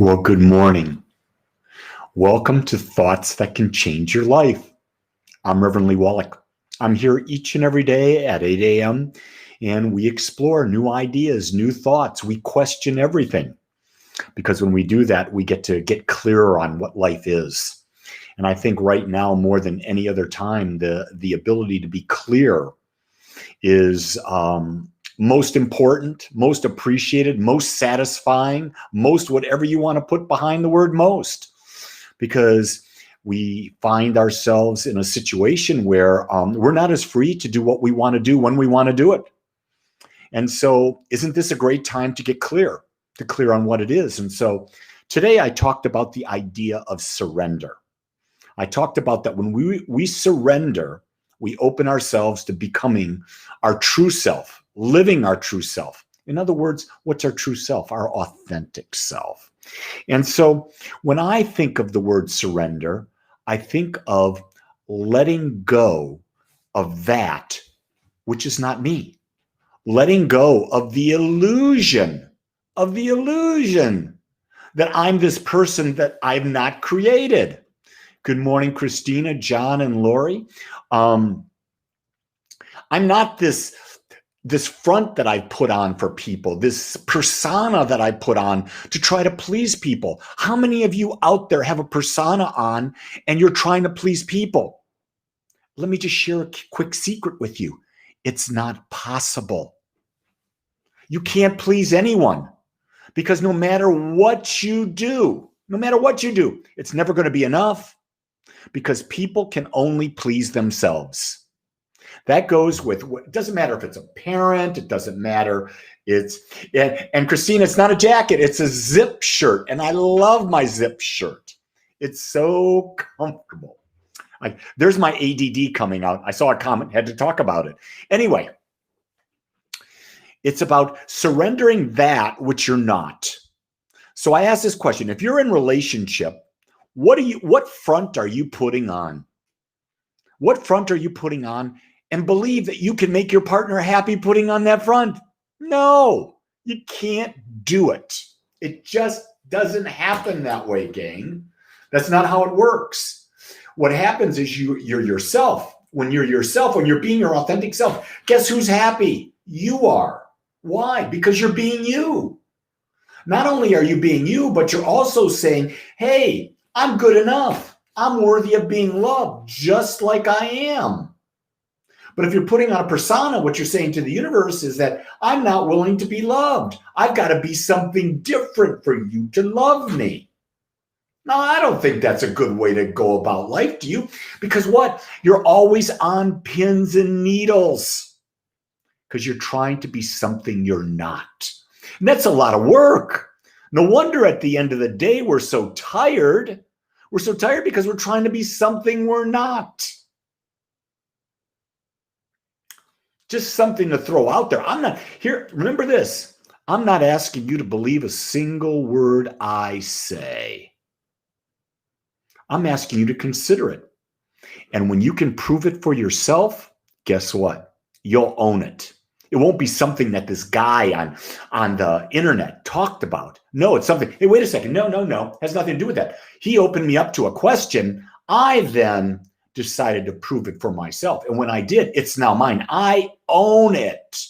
Well, good morning. Welcome to Thoughts That Can Change Your Life. I'm Reverend Lee Wallach. I'm here each and every day at 8 a.m. and we explore new ideas, new thoughts. We question everything because when we do that, we get to get clearer on what life is. And I think right now, more than any other time, the ability to be clear is most important, most appreciated, most satisfying, most whatever you want to put behind the word most, because we find ourselves in a situation where we're not as free to do what we want to do when we want to do it. And so isn't this a great time to get clear on what it is? And so today I talked about the idea of surrender. I talked about that when we surrender, we open ourselves to becoming our true self, living our true self. In other words, what's our true self? Our authentic self. And so when I think of the word surrender, I think of letting go of that which is not me. Letting go of the illusion that I'm this person that I've not created. Good morning, Christina, John, and Lori. I'm not this front that I put on for people, this persona that I put on to try to please people. How many of you out there have a persona on and you're trying to please people? Let me just share a quick secret with you. It's not possible. You can't please anyone because no matter what you do, it's never going to be enough because people can only please themselves. That goes with, it doesn't matter if it's a parent, it doesn't matter. And Christina, it's not a jacket, it's a zip shirt. And I love my zip shirt. It's so comfortable. There's my ADD coming out. I saw a comment, had to talk about it. Anyway, it's about surrendering that which you're not. So I ask this question, if you're in relationship, what front are you putting on? What front are you putting on and believe that you can make your partner happy putting on that front? No, you can't do it. It just doesn't happen that way, gang. That's not how it works. What happens is you're yourself. When you're yourself, when you're being your authentic self, guess who's happy? You are. Why? Because you're being you. Not only are you being you, but you're also saying, hey, I'm good enough. I'm worthy of being loved just like I am. But if you're putting on a persona, what you're saying to the universe is that I'm not willing to be loved. I've got to be something different for you to love me. Now, I don't think that's a good way to go about life, do you? Because what? You're always on pins and needles because you're trying to be something you're not. And that's a lot of work. No wonder at the end of the day, we're so tired. We're so tired because we're trying to be something we're not. Just something to throw out there. I'm not here. Remember this. I'm not asking you to believe a single word I say. I'm asking you to consider it. And when you can prove it for yourself, guess what? You'll own it. It won't be something that this guy on the internet talked about. No, it's something. Hey, wait a second. No. Has nothing to do with that. He opened me up to a question. I then decided to prove it for myself. And when I did, it's now mine. I own it.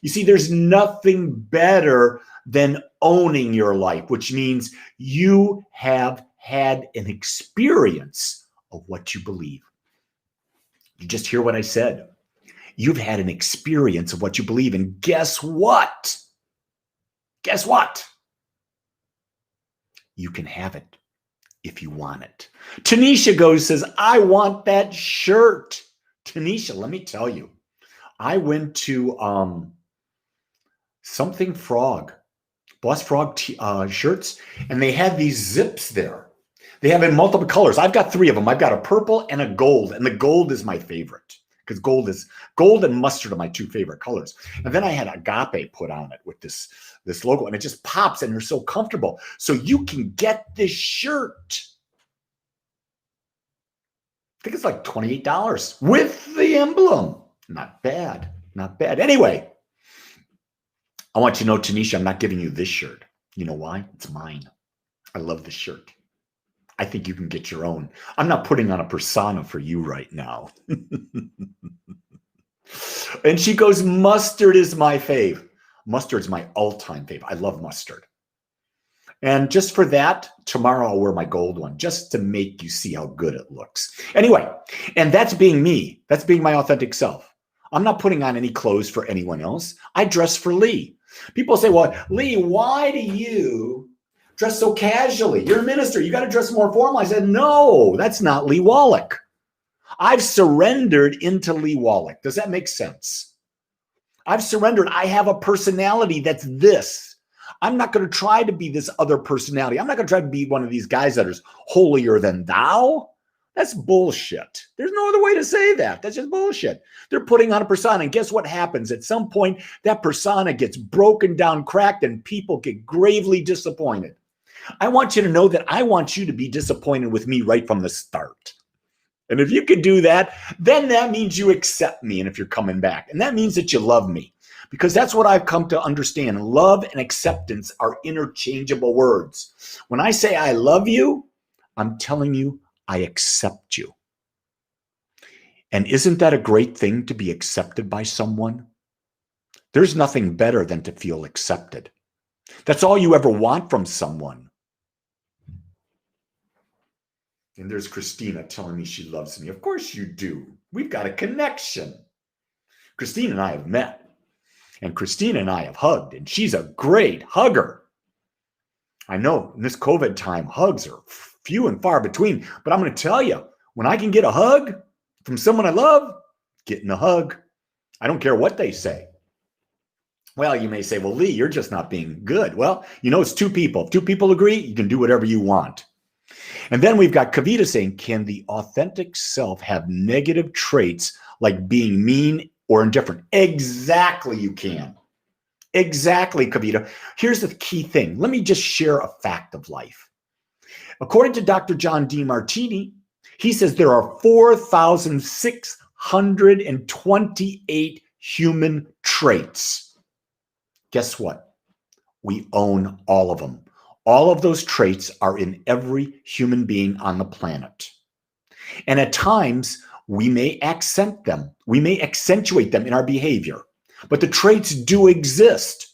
You see, there's nothing better than owning your life, which means you have had an experience of what you believe. You just hear what I said. You've had an experience of what you believe. And guess what? Guess what? You can have it if you want it. Tanisha says, I want that shirt. Tanisha, let me tell you, I went to Something Frog, Boss Frog shirts, and they had these zips there. They have in multiple colors. I've got 3 of them. I've got a purple and a gold, and the gold is my favorite because gold and mustard are my 2 favorite colors. And then I had agape put on it with this logo, and it just pops, and they're so comfortable. So you can get this shirt. I think it's like $28 with the emblem. Not bad. Not bad. Anyway, I want you to know, Tanisha, I'm not giving you this shirt. You know why? It's mine. I love the shirt. I think you can get your own. I'm not putting on a persona for you right now. And she goes, mustard is my fave. Mustard's my all-time fave. I love mustard. And just for that, tomorrow I'll wear my gold one, just to make you see how good it looks. Anyway, and that's being me. That's being my authentic self. I'm not putting on any clothes for anyone else. I dress for Lee. People say, well, Lee, why do you dress so casually? You're a minister. You got to dress more formal. I said, no, that's not Lee Wallach. I've surrendered into Lee Wallach. Does that make sense? I've surrendered. I have a personality that's this. I'm not going to try to be this other personality. I'm not going to try to be one of these guys that is holier than thou. That's bullshit. There's no other way to say that. That's just bullshit. They're putting on a persona, and guess what happens? At some point, that persona gets broken down, cracked, and people get gravely disappointed. I want you to know that I want you to be disappointed with me right from the start. And if you could do that, then that means you accept me. And if you're coming back, and that means that you love me, because that's what I've come to understand. Love and acceptance are interchangeable words. When I say I love you, I'm telling you I accept you. And isn't that a great thing to be accepted by someone? There's nothing better than to feel accepted. That's all you ever want from someone. And there's Christina telling me she loves me. Of course you do. We've got a connection. Christina and I have met. And Christina and I have hugged. And she's a great hugger. I know in this COVID time, hugs are few and far between. But I'm going to tell you, when I can get a hug from someone I love, getting a hug. I don't care what they say. Well, you may say, well, Lee, you're just not being good. Well, you know, it's two people. If two people agree, you can do whatever you want. And then we've got Kavita saying, can the authentic self have negative traits like being mean or indifferent? Exactly, you can. Exactly, Kavita. Here's the key thing. Let me just share a fact of life. According to Dr. John D. Martini, he says there are 4,628 human traits. Guess what? We own all of them. All of those traits are in every human being on the planet. And at times, we may accent them. We may accentuate them in our behavior. But the traits do exist.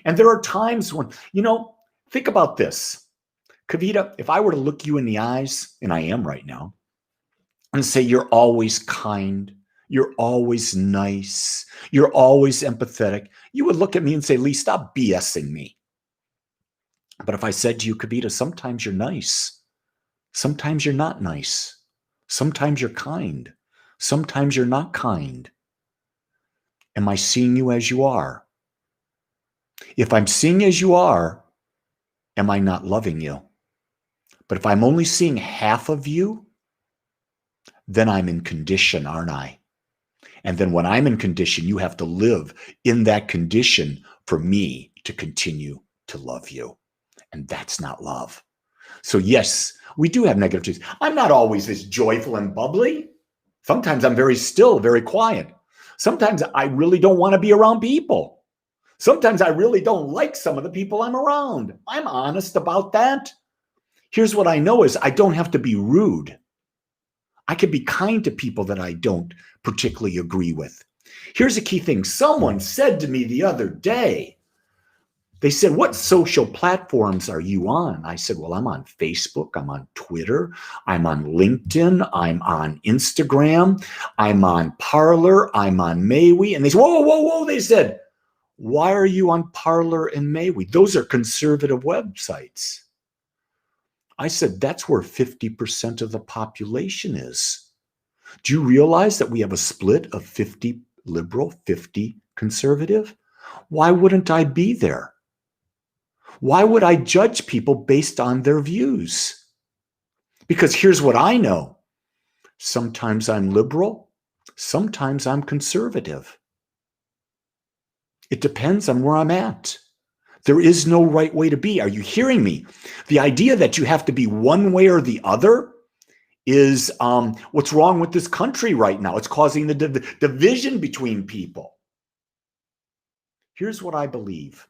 And there are times when, you know, think about this. Kavita, if I were to look you in the eyes, and I am right now, and say you're always kind, you're always nice, you're always empathetic, you would look at me and say, Lee, stop BSing me. But if I said to you, Kavita, sometimes you're nice, sometimes you're not nice, sometimes you're kind, sometimes you're not kind. Am I seeing you as you are? If I'm seeing as you are, am I not loving you? But if I'm only seeing half of you, then I'm in condition, aren't I? And then when I'm in condition, you have to live in that condition for me to continue to love you. And that's not love. So yes, we do have negative traits. I'm not always this joyful and bubbly. Sometimes I'm very still, very quiet. Sometimes I really don't want to be around people. Sometimes I really don't like some of the people I'm around. I'm honest about that. Here's what I know is I don't have to be rude. I can be kind to people that I don't particularly agree with. Here's a key thing. Someone said to me the other day, they said, what social platforms are you on? I said, well, I'm on Facebook. I'm on Twitter. I'm on LinkedIn. I'm on Instagram. I'm on Parler. I'm on Maui. And they said, whoa, whoa, whoa. They said, why are you on Parler and Maui? Those are conservative websites. I said, that's where 50% of the population is. Do you realize that we have a split of 50 liberal, 50 conservative? Why wouldn't I be there? Why would I judge people based on their views? Because here's what I know. Sometimes I'm liberal. Sometimes I'm conservative. It depends on where I'm at. There is no right way to be. Are you hearing me? The idea that you have to be one way or the other is what's wrong with this country right now. It's causing the division between people. Here's what I believe.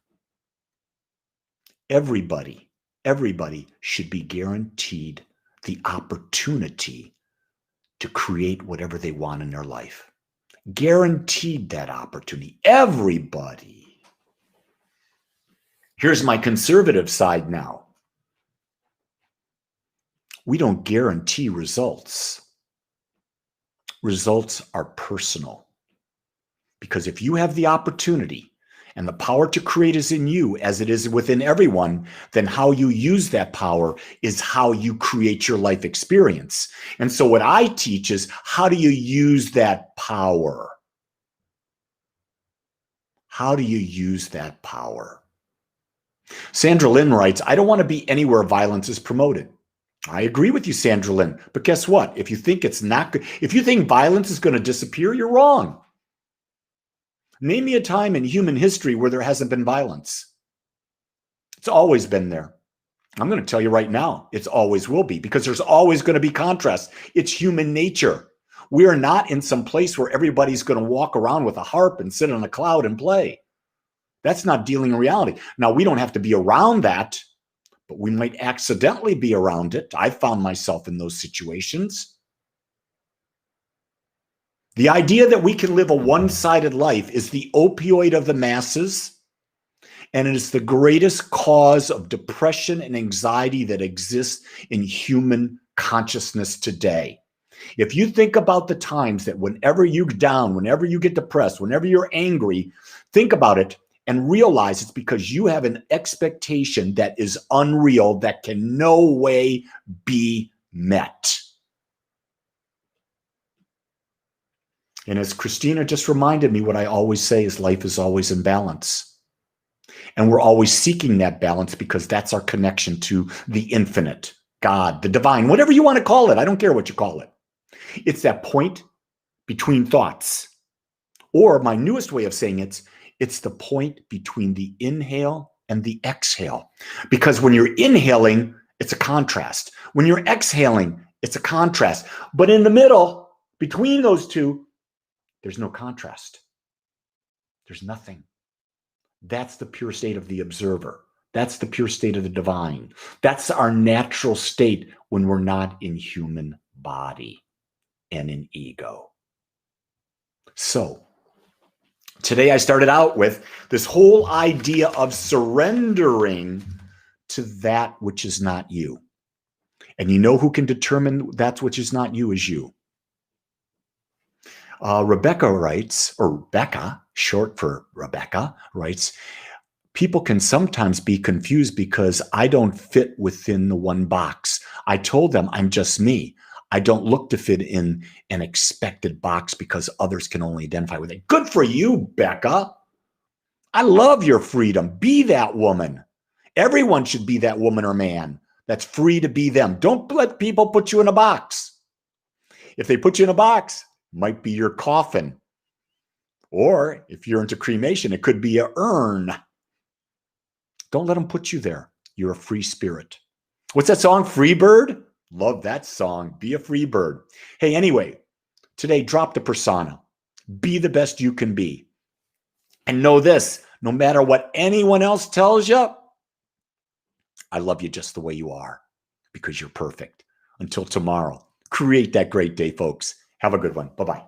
Everybody Everybody should be guaranteed the opportunity to create whatever they want in their life. Guaranteed that opportunity. Everybody. Here's my conservative side now. We don't guarantee results. Results are personal. Because if you have the opportunity and the power to create is in you as it is within everyone, then how you use that power is how you create your life experience. And so what I teach is, how do you use that power? How do you use that power? Sandra Lynn writes, I don't want to be anywhere violence is promoted. I agree with you, Sandra Lynn. But guess what? If you think it's not good, if you think violence is going to disappear, you're wrong. Name me a time in human history where there hasn't been violence. It's always been there. I'm going to tell you right now, it's always will be, because there's always going to be contrast. It's human nature. We are not in some place where everybody's going to walk around with a harp and sit on a cloud and play. That's not dealing in reality. Now, we don't have to be around that, but we might accidentally be around it. I found myself in those situations. The idea that we can live a one-sided life is the opioid of the masses, and it is the greatest cause of depression and anxiety that exists in human consciousness today. If you think about the times that whenever you're down, whenever you get depressed, whenever you're angry, think about it and realize it's because you have an expectation that is unreal, that can no way be met. And as Christina just reminded me, what I always say is life is always in balance. And we're always seeking that balance because that's our connection to the infinite, God, the divine, whatever you want to call it. I don't care what you call it. It's that point between thoughts. Or my newest way of saying it's the point between the inhale and the exhale. Because when you're inhaling, it's a contrast. When you're exhaling, it's a contrast. But in the middle, between those two, there's no contrast. There's nothing. That's the pure state of the observer. That's the pure state of the divine. That's our natural state when we're not in human body and in ego. So today I started out with this whole idea of surrendering to that which is not you. And you know who can determine that which is not you is you. Rebecca writes, or Becca, short for Rebecca, writes, people can sometimes be confused because I don't fit within the one box. I told them I'm just me. I don't look to fit in an expected box because others can only identify with it. Good for you, Becca. I love your freedom. Be that woman. Everyone should be that woman or man that's free to be them. Don't let people put you in a box. If they put you in a box, might be your coffin. Or if you're into cremation, it could be an urn. Don't let them put you there. You're a free spirit. What's that song? Free Bird? Love that song. Be a free bird. Hey, anyway, today drop the persona. Be the best you can be. And know this, no matter what anyone else tells you, I love you just the way you are because you're perfect. Until tomorrow, create that great day, folks. Have a good one. Bye-bye.